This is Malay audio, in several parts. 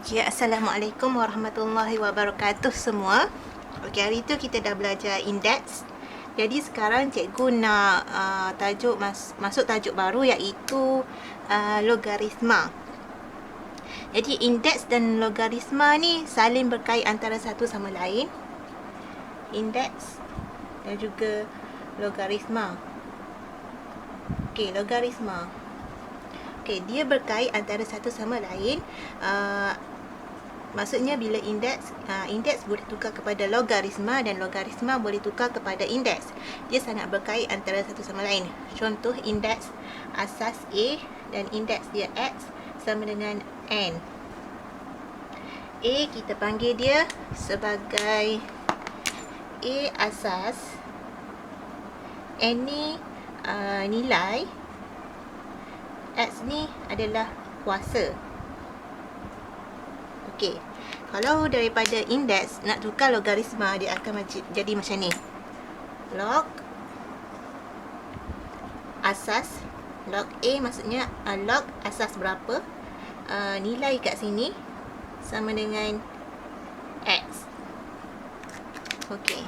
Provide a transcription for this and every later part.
Ya, Assalamualaikum warahmatullahi wabarakatuh semua. Okey, hari tu kita dah belajar indeks. Jadi sekarang cikgu nak masuk tajuk baru, iaitu logaritma. Jadi indeks dan logaritma ni saling berkait antara satu sama lain. Indeks dan juga logaritma. Okey, logaritma. Okey, dia berkait antara satu sama lain. Maksudnya bila indeks boleh tukar kepada logaritma dan logaritma boleh tukar kepada indeks. Dia sangat berkait antara satu sama lain. Contoh indeks asas A dan indeks dia X sama dengan N. A kita panggil dia sebagai A asas. N ni nilai. X ni adalah kuasa. Okey, kalau daripada indeks nak tukar logaritma, dia akan jadi macam ni. Log asas, log A maksudnya log asas berapa, nilai kat sini sama dengan X. Okey,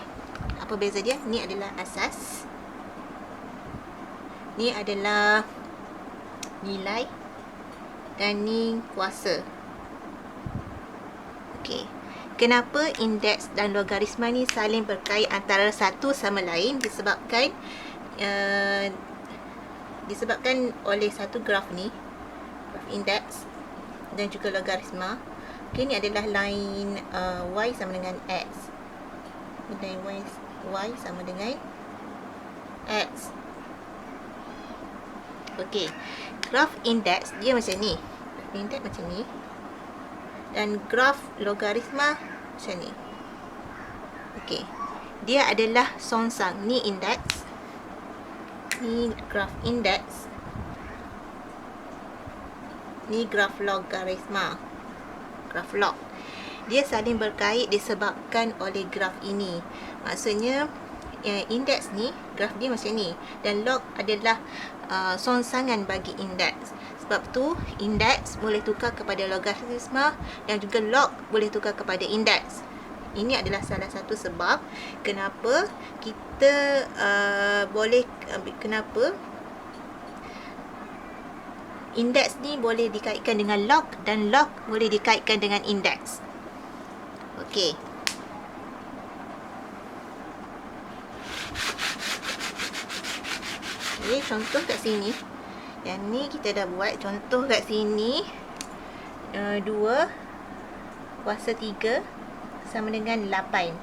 apa beza dia? Ni adalah asas, ni adalah nilai, dan ni kuasa. Okey, kenapa indeks dan logaritma ni saling berkait antara satu sama lain? Disebabkan oleh satu graf ni, graf indeks dan juga logaritma. Okey, ni adalah line y sama dengan x. Line y sama dengan x. Okey, graf indeks dia macam ni. Graf indeks macam ni. Dan graf logaritma macam ni. Okey, dia adalah songsang. Ni indeks, ni graf indeks, ni graf logaritma, graf log. Dia saling berkait disebabkan oleh graf ini. Maksudnya indeks ni, graf dia macam ni, dan log adalah songsangan bagi indeks. Sebab tu indeks boleh tukar kepada logaritma dan juga log boleh tukar kepada indeks. Ini adalah salah satu sebab kenapa kita kenapa indeks ni boleh dikaitkan dengan log dan log boleh dikaitkan dengan indeks. Okey. Okey, contoh kat sini. Yang ni kita dah buat contoh kat sini. 2 kuasa 3 sama dengan 8.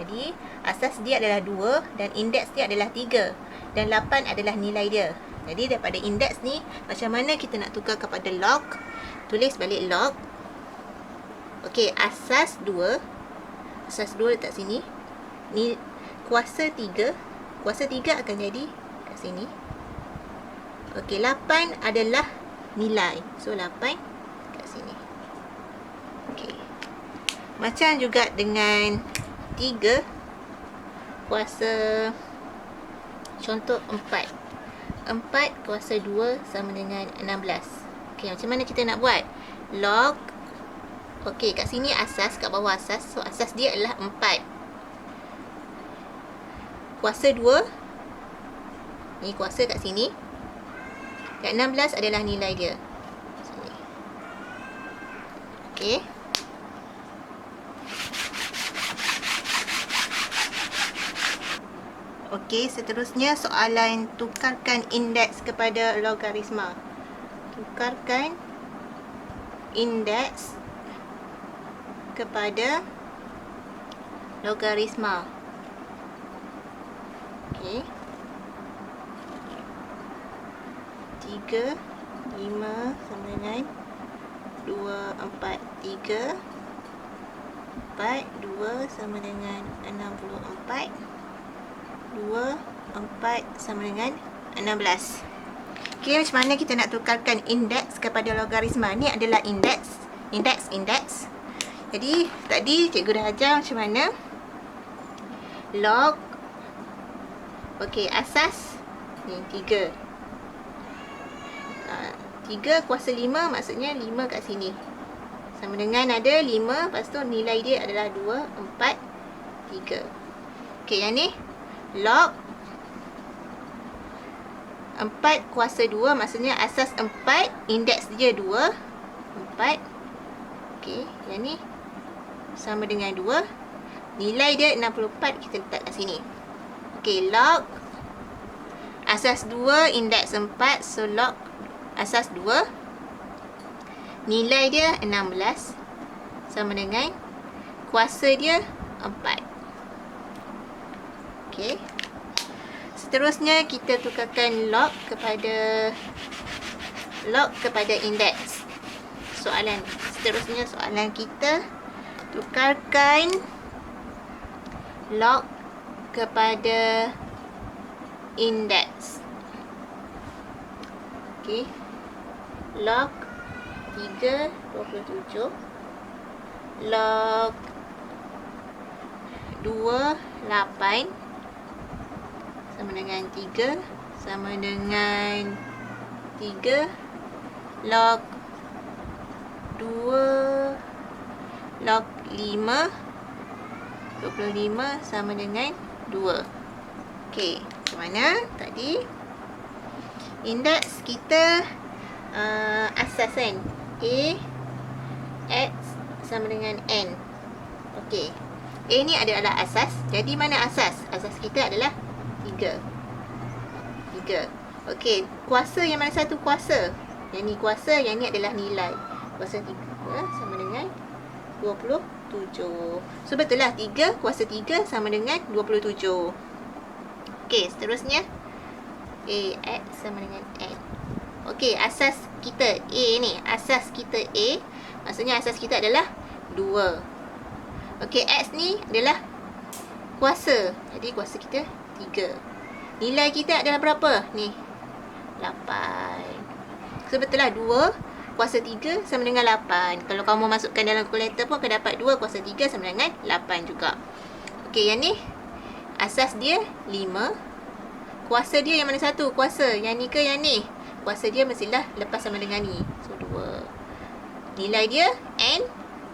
Jadi asas dia adalah 2 dan indeks dia adalah 3. Dan 8 adalah nilai dia. Jadi daripada indeks ni, macam mana kita nak tukar kepada log? Tulis balik log. Okey, asas 2. Asas 2 letak sini. Ni kuasa 3. Kuasa 3 akan jadi kat sini. Okey, 8 adalah nilai. So 8 kat sini. Okey. Macam juga dengan 3 kuasa, contoh 4. 4 kuasa 2 sama dengan 16. Okey, macam mana kita nak buat? Log. Okey, kat sini asas, kat bawah asas. So asas dia adalah 4. Kuasa 2. Ni kuasa kat sini. Dan 16 adalah nilai dia. Sini. Okey. Okey, seterusnya soalan tukarkan indeks kepada logaritma. Tukarkan indeks kepada logaritma. Okey. 3, 5 sama dengan 2, 4, 3. 4, 2 sama dengan 64. 2, 4 sama dengan 16. Okey, macam mana kita nak tukarkan indeks kepada logaritma? Ni adalah indeks. Indeks. Jadi, tadi cikgu dah ajar macam mana log. Okey, asas ni 3. 3 kuasa 5 maksudnya 5 kat sini. sama dengan ada 5. Lepas tu nilai dia adalah 2, 4, 3. Okey, yang ni log 4 kuasa 2, maksudnya asas 4, indeks dia 2, 4. Okey, yang ni sama dengan 2. Nilai dia 64, kita letak kat sini. Okey, log asas 2, indeks 4, so log asas 2. Nilai dia 16 sama dengan kuasa dia 4. Okey. Seterusnya kita tukarkan log kepada indeks. Soalan seterusnya, soalan kita tukarkan log kepada indeks. Okey. Log 3, 27. Log 2, 8 sama dengan 3 sama dengan 3. Log 2, log 5, 25 sama dengan 2. Okey, macam mana tadi? Indeks kita asas kan? A, X sama dengan N. Okey, A ni adalah asas. Jadi mana asas? Asas kita adalah 3. Okey, kuasa yang mana satu kuasa? Yang ni kuasa, yang ni adalah nilai. Kuasa 3 sama dengan 27. So betul lah, 3 kuasa 3 sama dengan 27. Okey, seterusnya A, X sama dengan N. Okey, asas kita A ni, asas kita A, maksudnya asas kita adalah 2. Okey, X ni adalah kuasa. Jadi kuasa kita 3. Nilai kita adalah berapa? Ni 8. So betul lah, 2 kuasa 3 sama dengan 8. Kalau kamu masukkan dalam kalkulator pun akan dapat 2 kuasa 3 sama dengan 8 juga. Okey, yang ni asas dia 5. Kuasa dia yang mana satu? Kuasa yang ni ke yang ni? Kuasa dia mestilah lepas sama dengan ni. So 2. Nilai dia N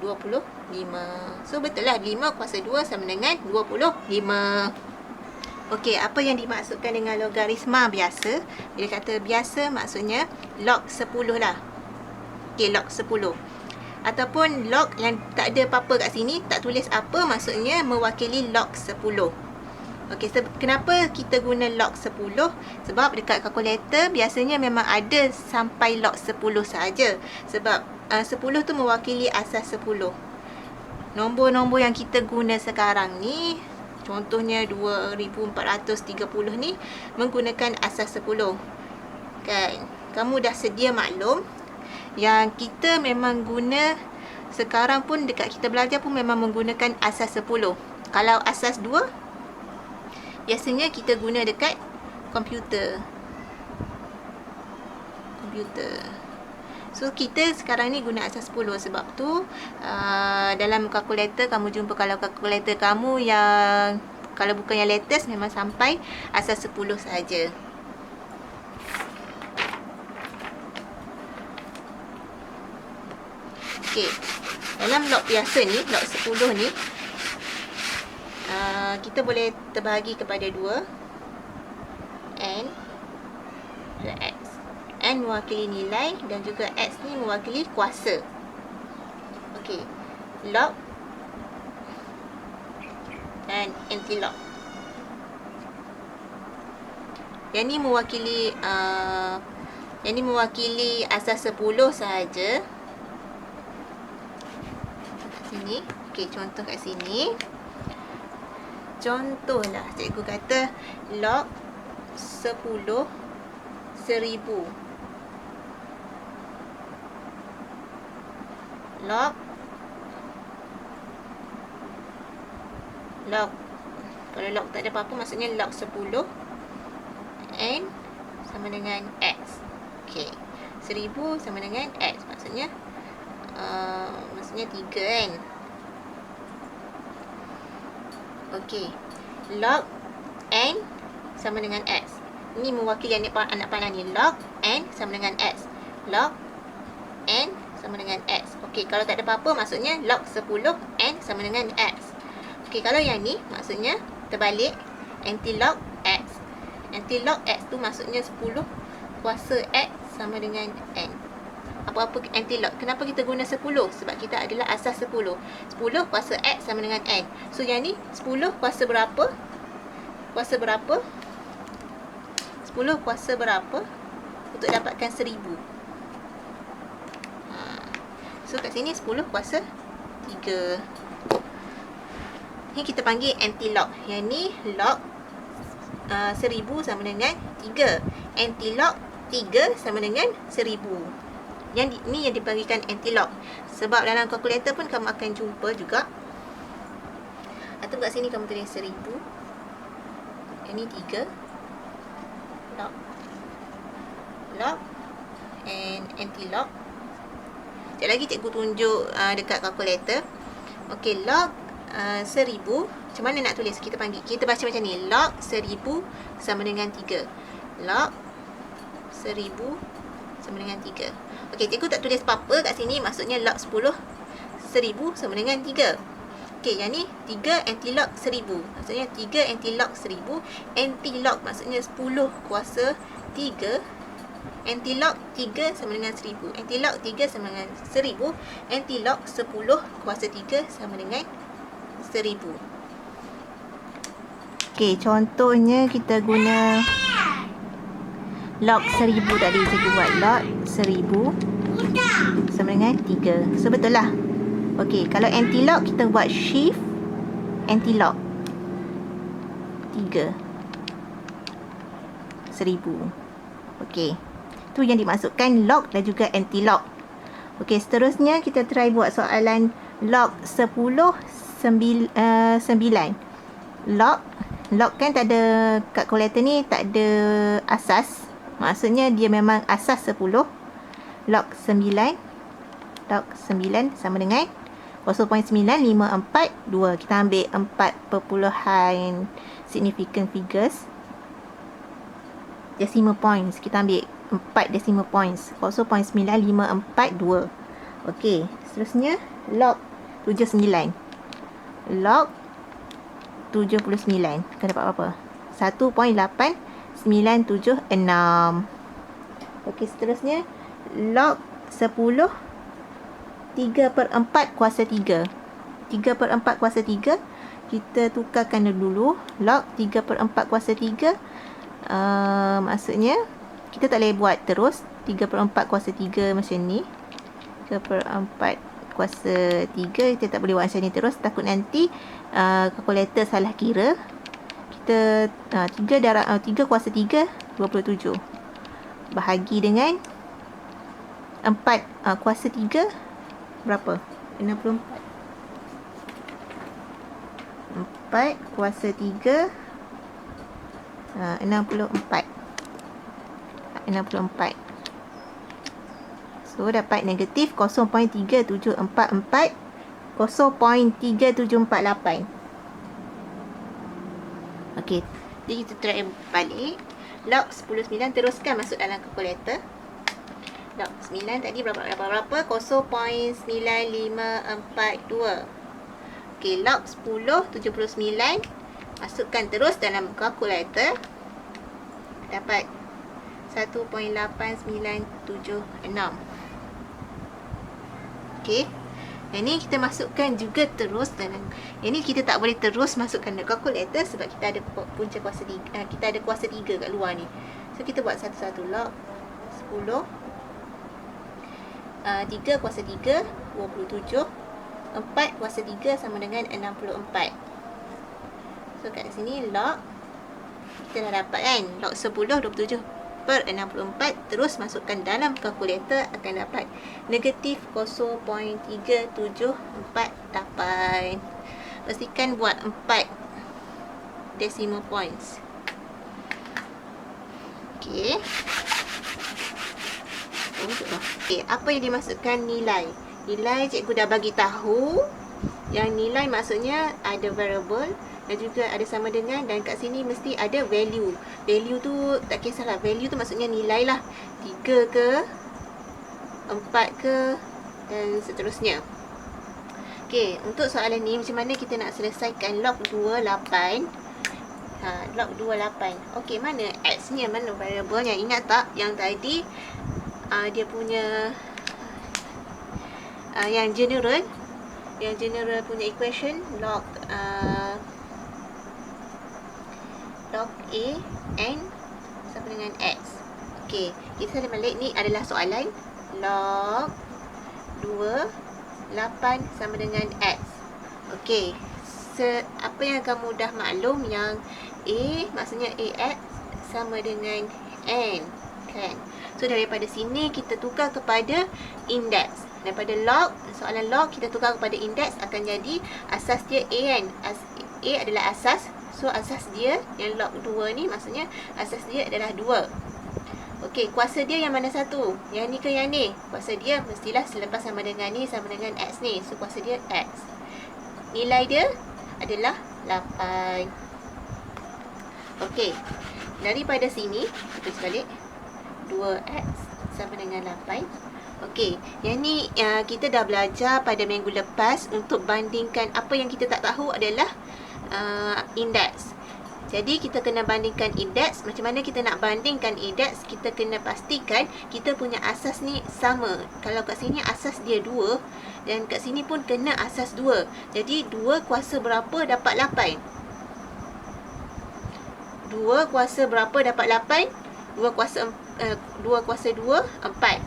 25. So betul lah, 5 kuasa 2 sama dengan 25. Okey, apa yang dimaksudkan dengan logaritma biasa? Bila kata biasa maksudnya log 10 lah. Okey, log 10. Ataupun log yang tak ada apa-apa kat sini, tak tulis apa, maksudnya mewakili log 10. Okey, kenapa kita guna log 10? Sebab dekat kalkulator biasanya memang ada sampai log 10 saja. Sebab 10 tu mewakili asas 10. Nombor-nombor yang kita guna sekarang ni, contohnya 2430 ni menggunakan asas 10. Kan? Kamu dah sedia maklum yang kita memang guna sekarang pun dekat kita belajar pun memang menggunakan asas 10. Kalau asas 2 biasanya kita guna dekat komputer. So kita sekarang ni guna asas 10. Sebab tu dalam kalkulator kamu jumpa, kalau kalkulator kamu yang kalau bukan yang latest, memang sampai asas 10 saja. Okey, dalam log biasa ni, log 10 ni, kita boleh terbahagi kepada 2. N dan X. N mewakili nilai dan juga X ni mewakili kuasa. Okey, log dan anti-log. Yang ni mewakili asas 10 sahaja. Kat sini. Okey, contoh kat sini. Contohlah, cikgu kata log 10 1000. Log kalau log tak ada apa-apa, maksudnya log 10 N sama dengan X. Okey, 1000 sama dengan X, maksudnya 3 kan. Okey, log N sama dengan X. Ini mewakili anak panah ni. Log N sama dengan X. Log N sama dengan X. Okey, kalau tak ada apa-apa maksudnya log 10 N sama dengan X. Okey, kalau yang ni maksudnya terbalik, anti-log X. Anti-log X tu maksudnya 10 kuasa X sama dengan N. Apa-apa anti-log. Kenapa kita guna 10? Sebab kita adalah asas 10. 10 kuasa X sama dengan N. So, yang ni 10 kuasa berapa? Kuasa berapa? 10 kuasa berapa untuk dapatkan 1000? So, kat sini 10 kuasa 3. Ni kita panggil anti-log. Yang ni log 1000 sama dengan 3. Anti-log 3 sama dengan 1000. Yang ni yang dipanggilkan anti-log. Sebab dalam kalkulator pun kamu akan jumpa juga. Atau kat sini kamu tulis 1000. Yang ni 3. Log and anti-log. Sekejap lagi cikgu tunjuk dekat kalkulator. Okey, log 1000. Macam mana nak tulis? Kita baca macam ni. Log 1000 sama dengan 3. Log 1000 sama dengan 3. Okey, cikgu tak tulis apa-apa kat sini. Maksudnya log 10 1000 sama dengan 3. Okey, yang ni 3 anti-log 1000. Maksudnya 3 anti-log 1000. Anti-log maksudnya 10 kuasa 3. Anti-log 3 sama dengan 1000. Anti-log 3 sama dengan 1000. Anti-log 10 kuasa 3 sama dengan 1000. Okey, contohnya kita guna log 1000 tadi. Cikgu buat log 1000 sama dengan 3. So, betul lah. Okey, kalau anti-log kita buat shift anti-log 3 1000. Okey, tu yang dimasukkan log dan juga anti-log. Okey, seterusnya kita try buat soalan log 10 9. Log kan tak ada, kalkulator ni tak ada asas. Maksudnya dia memang asas 10. Log 9 sama dengan 0.9542. Kita ambil 4 perpuluhan significant figures. Decimal points. Kita ambil 4 decimal points. 0.9542. Okey, seterusnya log 79. Log 79. Kita dapat apa? 1.8976. Okey, seterusnya log 10 3/4 kuasa 3. 3/4 kuasa 3. Kita tukarkan dulu. Log 3/4 kuasa 3. Maksudnya kita tak boleh buat terus 3/4 kuasa 3 macam ni. 3/4 kuasa 3 kita tak boleh buat macam ni terus. Takut nanti kalkulator salah kira. Kita 3 kuasa 3 27. Bahagi dengan 4 kuasa 3 berapa? 64. 4 kuasa 3 64. So, dapat negatif 0.3744. 0.3748. Okey, jadi kita try balik. Log 10/9 teruskan masuk dalam kalkulator. Log 9 tadi berapa? 0.9542. Okey, log 10 79 masukkan terus dalam kalkulator. Dapat 1.8976. Okey. Yang ni kita masukkan juga terus dalam. Yang ni kita tak boleh terus masukkan dalam kalkulator sebab kita ada punca kuasa 3. Kita ada kuasa 3 kat luar ni. So kita buat satu-satu. Log 10 3 kuasa 3 27. 4 kuasa 3 sama dengan 64. So kat sini log kita dah dapat kan. Log 10 27/64. Terus masukkan dalam kalkulator akan dapat negatif 0.3748. Pastikan buat 4 decimal points. Okey. Okey, apa yang dimasukkan nilai? Nilai cikgu dah bagi tahu. Yang nilai maksudnya ada variable dan juga ada sama dengan, dan kat sini mesti ada value. Value tu tak kisahlah. Value tu maksudnya nilai lah. 3 ke 4 ke dan seterusnya. Okey, untuk soalan ni macam mana kita nak selesaikan log 28? Log 28. Okey, mana x-nya, mana variabelnya? Ingat tak yang tadi dia punya yang general punya equation log log a n sama dengan x. Okey, kita salin balik, ni adalah soalan log 28 sama dengan x. Okey, apa yang kamu dah maklum yang a maksudnya ax sama dengan n, kan? So daripada sini kita tukar kepada indeks. Daripada log, soalan log kita tukar kepada indeks, akan jadi asas dia a kan. A adalah asas. So asas dia yang log 2 ni maksudnya asas dia adalah 2. Okey, kuasa dia yang mana satu? Yang ni ke yang ni? Kuasa dia mestilah selepas sama dengan ni sama dengan x ni. So kuasa dia x. Nilai dia adalah 8. Okey, daripada sini kita balik 2x sama dengan 8. Okey, yang ni kita dah belajar pada minggu lepas. Untuk bandingkan apa yang kita tak tahu adalah indeks. Jadi kita kena bandingkan indeks. Macam mana kita nak bandingkan indeks? Kita kena pastikan kita punya asas ni sama. Kalau kat sini asas dia 2 dan kat sini pun kena asas 2. Jadi 2 kuasa berapa dapat 8? 2 kuasa berapa dapat 8? 2 kuasa 2, 4.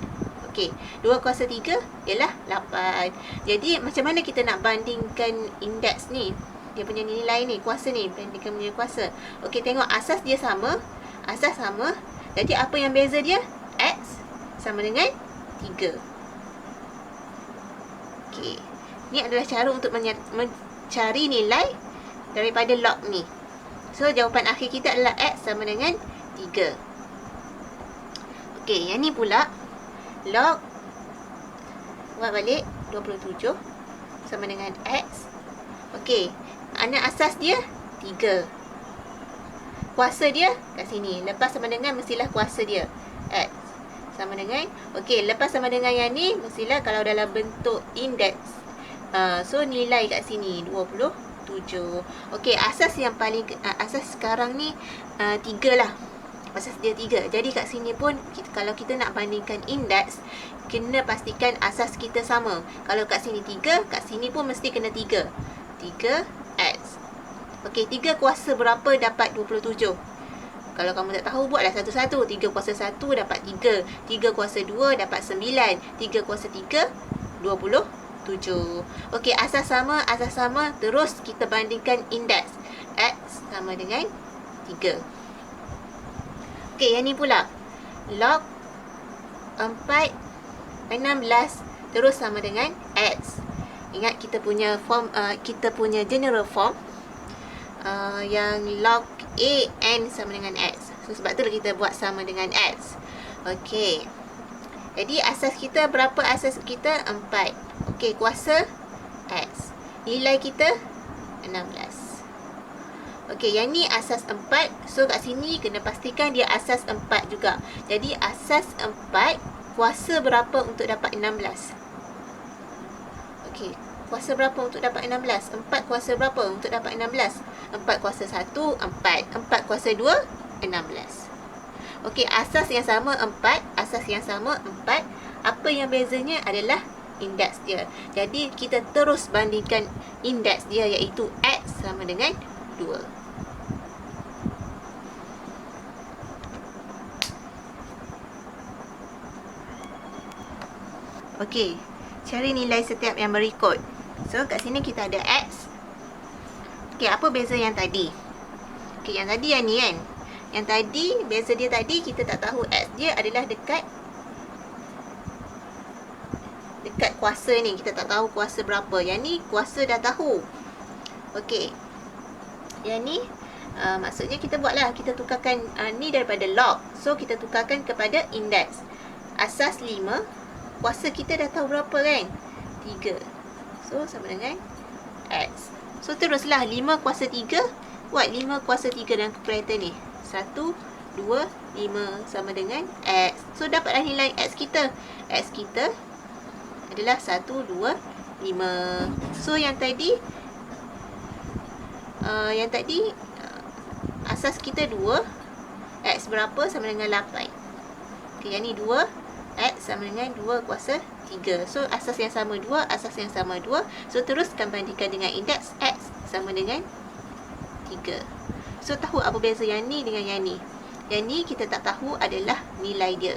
Okey, 2 kuasa 3 ialah 8. Jadi macam mana kita nak bandingkan indeks ni? Dia punya nilai ni, kuasa ni, bandingkan punya kuasa. Okey, tengok asas dia sama. Asas sama. Jadi apa yang beza dia? X sama dengan 3. Okey, ni adalah cara untuk mencari nilai daripada log ni. So jawapan akhir kita adalah X sama dengan 3. Okey, yang ni pula log, buat balik, 27 sama dengan X. Okey, mana asas dia? 3. Kuasa dia kat sini. Lepas sama dengan mestilah kuasa dia X sama dengan. Okey, lepas sama dengan yang ni mestilah kalau dalam bentuk indeks. So nilai kat sini 27. Okey, asas yang paling asas sekarang ni 3 lah. Asas dia 3. Jadi kat sini pun kalau kita nak bandingkan indeks, kena pastikan asas kita sama. Kalau kat sini 3, kat sini pun mesti kena 3. 3x. Okey, 3 kuasa berapa dapat 27? Kalau kamu tak tahu, buatlah satu-satu. 3 kuasa 1 dapat 3. 3 kuasa 2 dapat 9. 3 kuasa 3, 27. Okey, asas sama. Terus kita bandingkan indeks. X sama dengan 3. Okey, yang ni pula. Log 4, 16 terus sama dengan X. Ingat kita punya form, kita punya general form yang log a n sama dengan x. So sebab tu kita buat sama dengan x. Okey. Jadi asas kita berapa? Asas kita 4. Okey, kuasa x. Nilai kita 16. Okey, yang ni asas 4. So kat sini kena pastikan dia asas 4 juga. Jadi asas 4, kuasa berapa untuk dapat 16? Okey, kuasa berapa untuk dapat 16? 4 kuasa berapa untuk dapat 16? 4 kuasa 1, 4. 4 kuasa 2, 16. Okey, asas yang sama 4. Asas yang sama 4. Apa yang bezanya adalah indeks dia. Jadi, kita terus bandingkan indeks dia, iaitu X sama dengan 2. Okey, cari nilai setiap yang berikut. So, kat sini kita ada X. Okey, apa beza yang tadi? Okey, yang tadi yang ni kan. Yang tadi, beza dia tadi, kita tak tahu X dia adalah dekat kuasa ni. Kita tak tahu kuasa berapa. Yang ni, kuasa dah tahu. Okey. Yang ni, maksudnya kita buatlah. Kita tukarkan ni daripada log. So, kita tukarkan kepada indeks. Asas 5. Kuasa kita dah tahu berapa kan? 3. So, sama dengan X. So, teruslah 5 kuasa 3. Buat 5 kuasa 3 dalam kalkulator ni. 1, 2, 5 sama dengan X. So, dapatlah nilai X kita. X kita adalah 1, 2, 5. So yang tadi asas kita 2, X berapa sama dengan 8. Okay, yang ni 2, X sama dengan 2 kuasa 3. So asas yang sama 2, asas yang sama 2. So teruskan bandingkan dengan indeks X sama dengan 3. So tahu apa beza yang ni dengan yang ni. Yang ni kita tak tahu adalah nilai dia.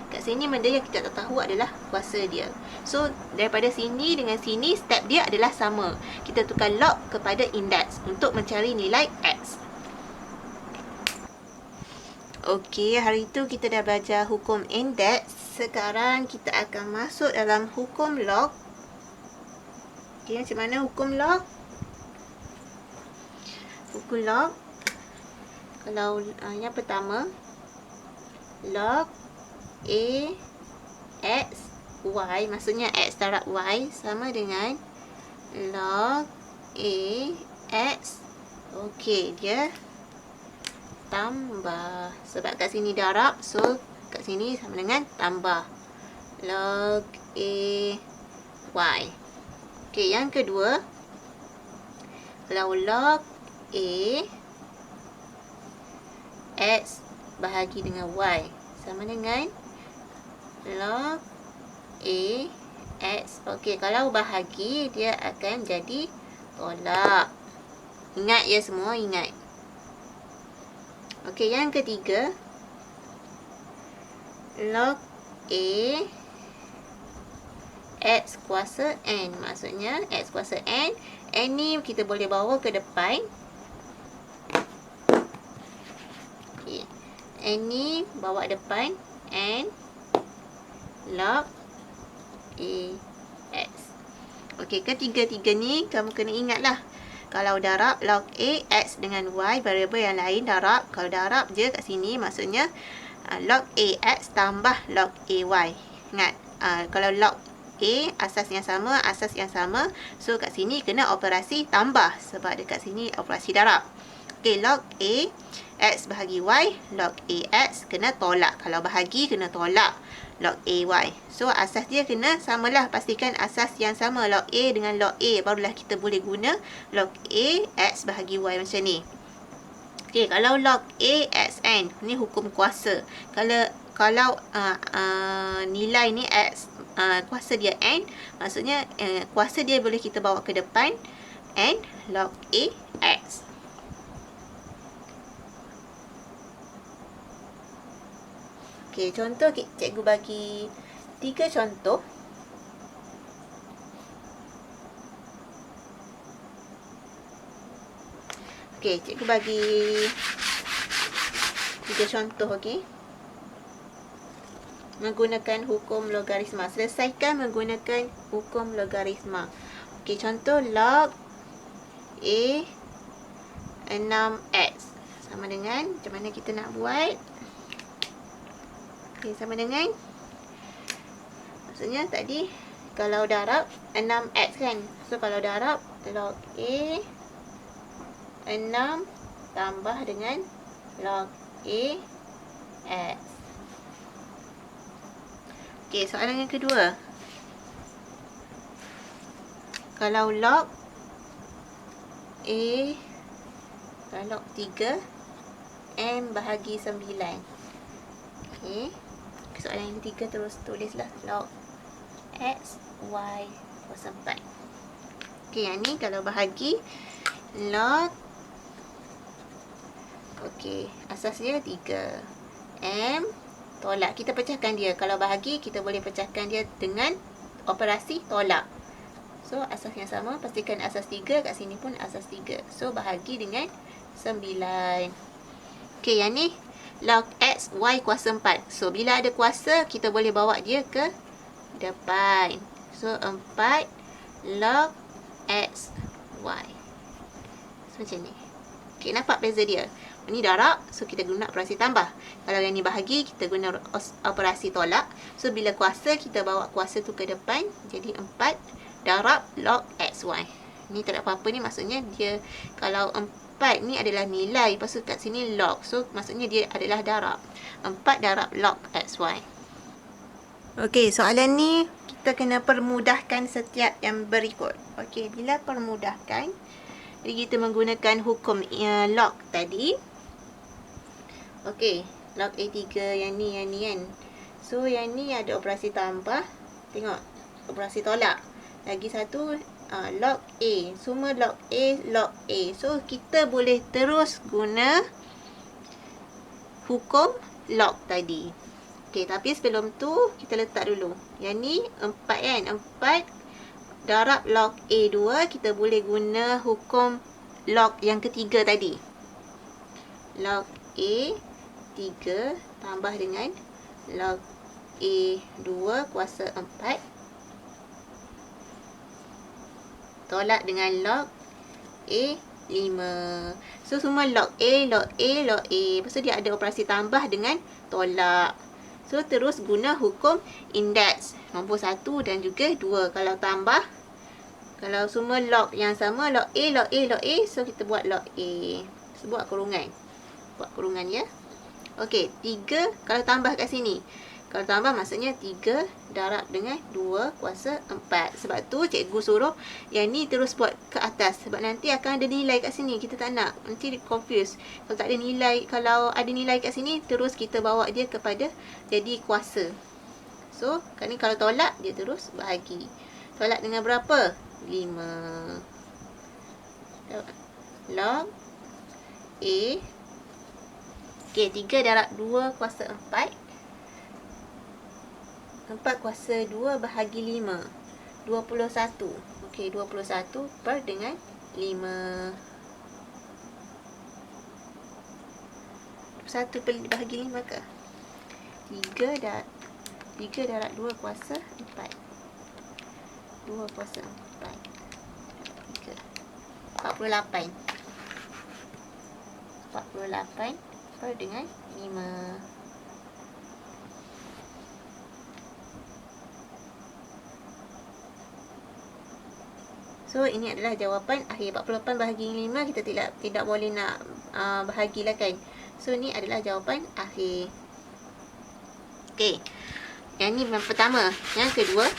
Kat sini benda yang kita tak tahu adalah kuasa dia. So daripada sini dengan sini step dia adalah sama. Kita tukar log kepada indeks untuk mencari nilai X. Okey, hari itu kita dah belajar hukum indeks. Sekarang kita akan masuk dalam hukum log. Okey, macam mana hukum log? Hukum log, kalau yang pertama, log A X Y, maksudnya X darab Y sama dengan log A X. Okey, dia tambah. Sebab kat sini darab, so kat sini sama dengan tambah. Log A Y. Okey, yang kedua, kalau log A X bahagi dengan Y sama dengan log A X. Okey, kalau bahagi dia akan jadi tolak. Ingat ya semua, ingat. Okey, yang ketiga, log A X kuasa N. Maksudnya X kuasa N. N ni kita boleh bawa ke depan. Okay. N ni bawa depan. N log A X. Okey, ketiga-tiga ni kamu kena ingat lah. Kalau darab log A X dengan Y, variabel yang lain darab. Kalau darab je kat sini, maksudnya log A X tambah log A Y. Ingat, kalau log A, asas yang sama. So kat sini kena operasi tambah sebab dekat sini operasi darab. Okey, log A X bahagi Y, log A X kena tolak. Kalau bahagi kena tolak log A Y. So asas dia kena samalah, pastikan asas yang sama log A dengan log A, barulah kita boleh guna log A X bahagi Y macam ni. Okey, kalau log A X N ni hukum kuasa. Kalau nilai ni X, kuasa dia N, maksudnya kuasa dia boleh kita bawa ke depan, N log A X. Okey, contoh cikgu bagi 3 contoh. Okey, cikgu bagi 3 contoh, okey. Menggunakan hukum logaritma. Selesaikan menggunakan hukum logaritma. Okey, contoh log A 6X sama dengan, macam mana kita nak buat? Okey, sama dengan, maksudnya tadi kalau darab 6X kan. So kalau darab log A 6 tambah dengan log A X. Okey, soalan yang kedua. Kalau log A, log 3 M bahagi 9. Okey, soalan yang ketiga terus tulislah log X Y kuasa 4. Okey, yang ni kalau bahagi log, okey, asas dia 3. M tolak, kita pecahkan dia. Kalau bahagi kita boleh pecahkan dia dengan operasi tolak. So asas yang sama, pastikan asas 3, kat sini pun asas 3. So bahagi dengan 9. Okey, yang ni log X Y kuasa 4. So bila ada kuasa, kita boleh bawa dia ke depan. So 4 log X Y. So macam ni. Okey, nampak beza dia? Ini darab, so kita guna operasi tambah. Kalau yang ni bahagi, kita guna operasi tolak. So bila kuasa, kita bawa kuasa tu ke depan. Jadi 4 darab log XY. Ni tak ada apa-apa ni, maksudnya dia, kalau 4 ni adalah nilai, lepas tu kat sini log. So maksudnya dia adalah darab. 4 darab log XY. Okey, soalan ni kita kena permudahkan setiap yang berikut. Okey, bila permudahkan, jadi kita menggunakan hukum log tadi. Okey, log A3 yang ni kan. So, yang ni ada operasi tambah. Tengok, operasi tolak. Lagi satu, log A. Semua log A, log A. So, kita boleh terus guna hukum log tadi. Okey, tapi sebelum tu, kita letak dulu. Yang ni 4 kan? 4 darab log A2, kita boleh guna hukum log yang ketiga tadi. Log A3 tambah dengan log A2 kuasa 4. Tolak dengan log A5. So, semua log A, log A, log A. Lepas tu dia ada operasi tambah dengan tolak. So, terus guna hukum indeks. Nombor 1 dan juga 2. Kalau tambah, kalau semua log yang sama, log A, log A, log A. So, kita buat log A. So, buat kurungan. Buat kurungan ya. Okey, 3 kalau tambah kat sini. Kalau tambah maksudnya 3 darab dengan 2 kuasa 4. Sebab tu cikgu suruh yang ni terus buat ke atas. Sebab nanti akan ada nilai kat sini. Kita tak nak. Nanti confuse. Kalau tak ada nilai, kalau ada nilai kat sini, terus kita bawa dia kepada jadi kuasa. So, ni kalau tolak, dia terus bahagi. Tolak dengan berapa? 5. Log A. Okey, 3 darab 2 kuasa 4. 4 kuasa 2 bahagi 5. 21. Okey, 21 per dengan 5. 1 bahagi 5 ke? 3 darab 2 kuasa 4. 2 kuasa 4. 3. 48. 48 per dengan 5. So, ini adalah jawapan akhir. 48 bahagi 5, kita tidak boleh nak bahagilah kan. So, ni adalah jawapan akhir. Okey. Yang ni yang pertama. Yang kedua.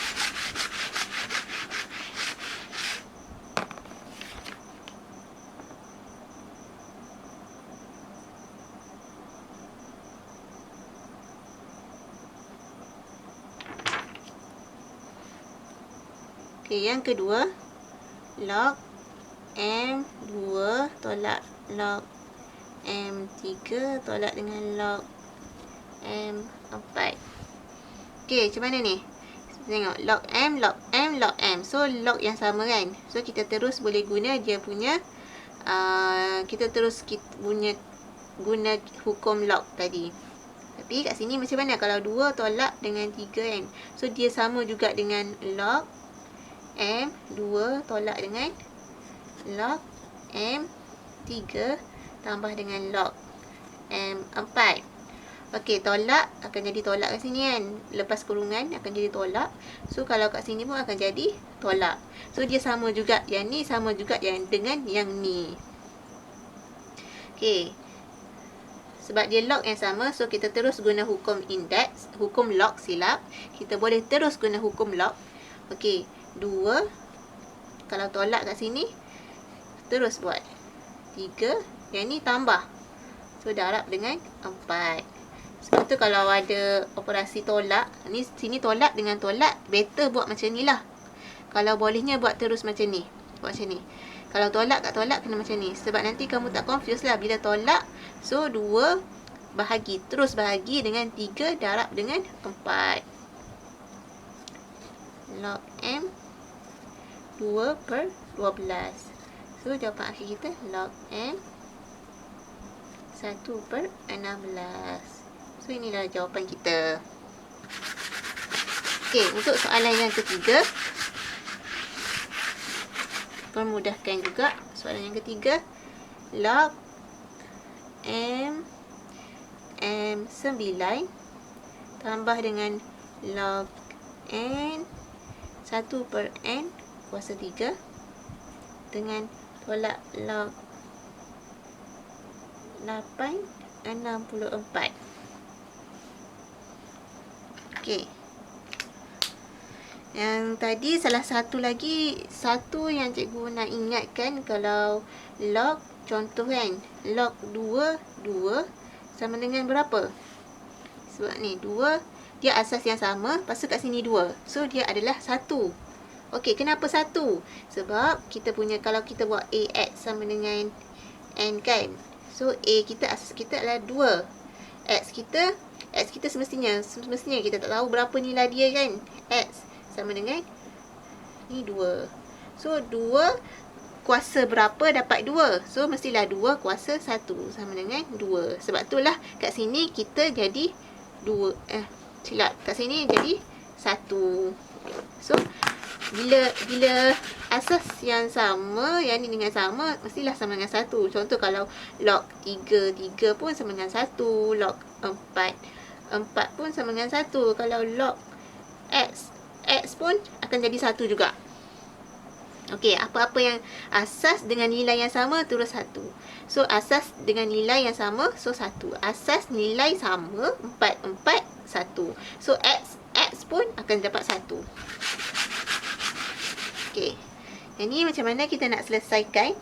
Okey, yang kedua. Log M2 tolak log M3 tolak dengan log M4. Okey, macam mana ni? Tengok, log M, log M, log M. So, log yang sama kan? So, kita terus boleh guna dia punya, guna hukum log tadi. Tapi kat sini macam mana? Kalau 2 tolak dengan 3 kan? So, dia sama juga dengan log M2 tolak dengan log M3 tambah dengan log M4. Okey, tolak akan jadi tolak kat sini kan. Lepas kurungan akan jadi tolak. So, kalau kat sini pun akan jadi tolak. So, dia sama juga. Yang ni sama juga dengan yang ni. Okey. Sebab dia log yang sama, so kita terus guna hukum indeks. Hukum log silap. Kita boleh terus guna hukum log. Okey. 2 kalau tolak kat sini terus buat 3, yang ni tambah, so darab dengan 4. Sebab tu kalau ada operasi tolak ni, sini tolak dengan tolak, better buat macam ni lah. Kalau bolehnya buat terus macam ni, buat macam ni. Kalau tolak kat tolak kena macam ni, sebab nanti kamu tak confuse lah. Bila tolak, so 2 bahagi, terus bahagi dengan 3 darab dengan 4. Log M 2 per 12. So, jawapan akhir kita log M 1 per 16. So, inilah jawapan kita. Okey, untuk soalan yang ketiga. Permudahkan juga. Soalan yang ketiga. Log M9 tambah dengan log N 1 per N kuasa 3 dengan tolak log 8/64. Okey. Yang tadi salah satu lagi, satu yang cikgu nak ingatkan, kalau log, contoh kan, log 2 sama dengan berapa? Sebab ni 2, dia asas yang sama, lepas tu kat sini 2. So dia adalah 1. Okey, kenapa 1? Sebab kita punya, kalau kita buat AX sama dengan N kan, so A kita, asas kita adalah 2. X kita semestinya kita tak tahu berapa nilai dia kan. X sama dengan ni 2. So 2 kuasa berapa dapat 2. So mestilah 2 kuasa 1 sama dengan 2. Sebab itulah kat sini kita jadi 2. Silap. Kat sini jadi 1. So bila asas yang sama, yang ni dengan sama, mestilah sama dengan 1. Contoh kalau log 3 pun sama dengan 1. Log 4 pun sama dengan 1. Kalau log X pun akan jadi 1 juga. Okey, apa-apa yang asas dengan nilai yang sama terus 1. So asas dengan nilai yang sama, so 1. Asas nilai sama, 4, 1. So X pun akan dapat 1. Okey. Yang ni macam mana kita nak selesaikan?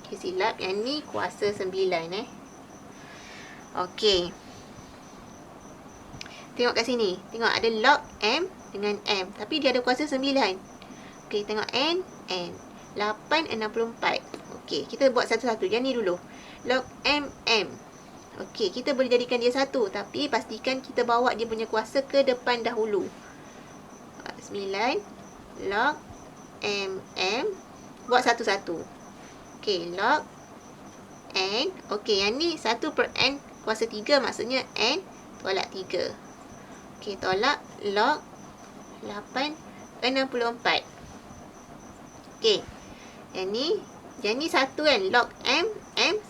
Okey, silap. Yang ni kuasa 9 Okey. Tengok kat sini. Tengok ada log M dengan M. Tapi dia ada kuasa 9. Okey, tengok N. 8, 64. Okey, kita buat satu-satu. Yang ni dulu. Log M. Okey, kita boleh jadikan dia 1. Tapi pastikan kita bawa dia punya kuasa ke depan dahulu. 9 log M. Buat satu-satu. Okey, log N. Okey, yang ni 1 per N kuasa 3. Maksudnya N tolak 3. Okey, tolak log 8, 64. Okey, yang ni 1 kan. Log M 1.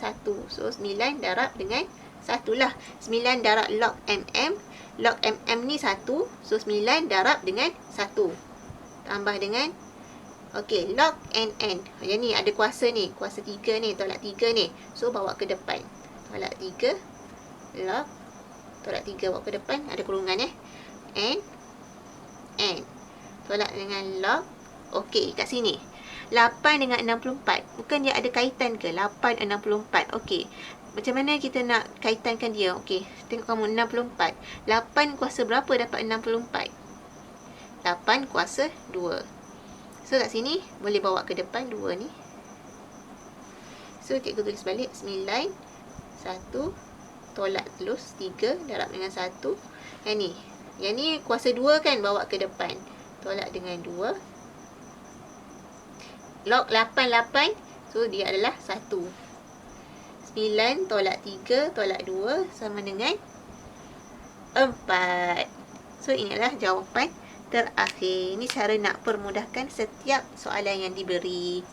So 9 darab dengan 1 lah. 9 darab log MM. Log MM ni 1. So 9 darab dengan 1. Tambah dengan, okey, log NN. Yang ni ada kuasa ni. Kuasa 3 ni. Tolak 3 ni. So bawa ke depan. Tolak 3. Log. Tolak 3 bawa ke depan. Ada kurungan N. Tolak dengan log. Okey, kat sini. 8 dengan 64. Bukan dia ada kaitan ke? 8, 64. Okey. Macam mana kita nak kaitankan dia? Okey. Tengok kamu 64. 8 kuasa berapa dapat 64? 8 kuasa 2. So kat sini boleh bawa ke depan 2 ni. So cikgu tulis balik 9 1 tolak terus 3 darab dengan 1. Yang ni kuasa 2 kan, bawa ke depan. Tolak dengan 2. Log 8 so dia adalah 1. 9 tolak 3 tolak 2 sama dengan 4. So ini adalah jawapan terakhir. Ini cara nak permudahkan setiap soalan yang diberi.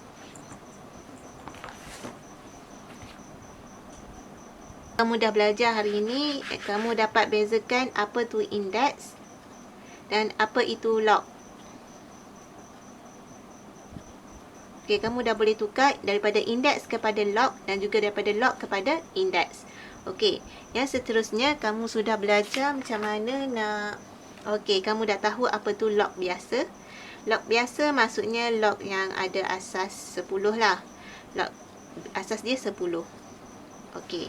Kamu dah belajar hari ini, kamu dapat bezakan apa tu indeks dan apa itu log. Okey, kamu dah boleh tukar daripada indeks kepada log dan juga daripada log kepada indeks. Okey, yang seterusnya kamu sudah belajar macam mana nak... Okey, kamu dah tahu apa tu log biasa. Log biasa maksudnya log yang ada asas 10 lah. Log asas dia 10. Okey.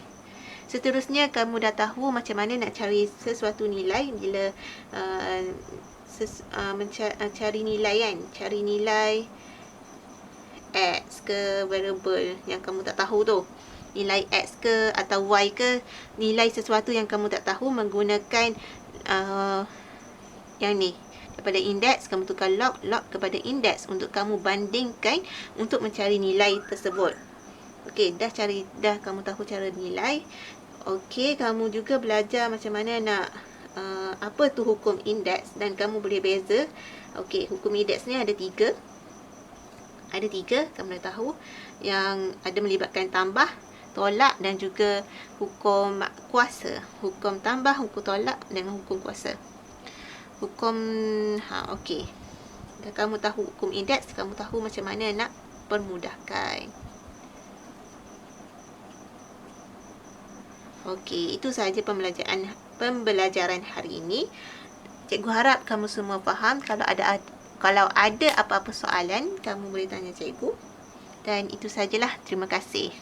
Seterusnya kamu dah tahu macam mana nak cari sesuatu nilai bila cari nilai kan. Cari nilai X ke variable yang kamu tak tahu tu. Nilai X ke atau Y ke. Nilai sesuatu yang kamu tak tahu menggunakan yang ni. Daripada indeks kamu tukar log kepada indeks untuk kamu bandingkan untuk mencari nilai tersebut. Okey, dah kamu tahu cara nilai. Okey, kamu juga belajar macam mana nak apa tu hukum indeks dan kamu boleh beza. Okey, hukum indeks ni ada 3. Ada 3, kamu dah tahu, yang ada melibatkan tambah, tolak dan juga hukum kuasa. Hukum tambah, hukum tolak dan hukum kuasa. Hukum, okey. Dah kamu tahu hukum indeks, kamu tahu macam mana nak permudahkan. Okey, itu sahaja pembelajaran hari ini. Cikgu harap kamu semua faham. Kalau ada apa-apa soalan, kamu boleh tanya cikgu. Dan itu sajalah. Terima kasih.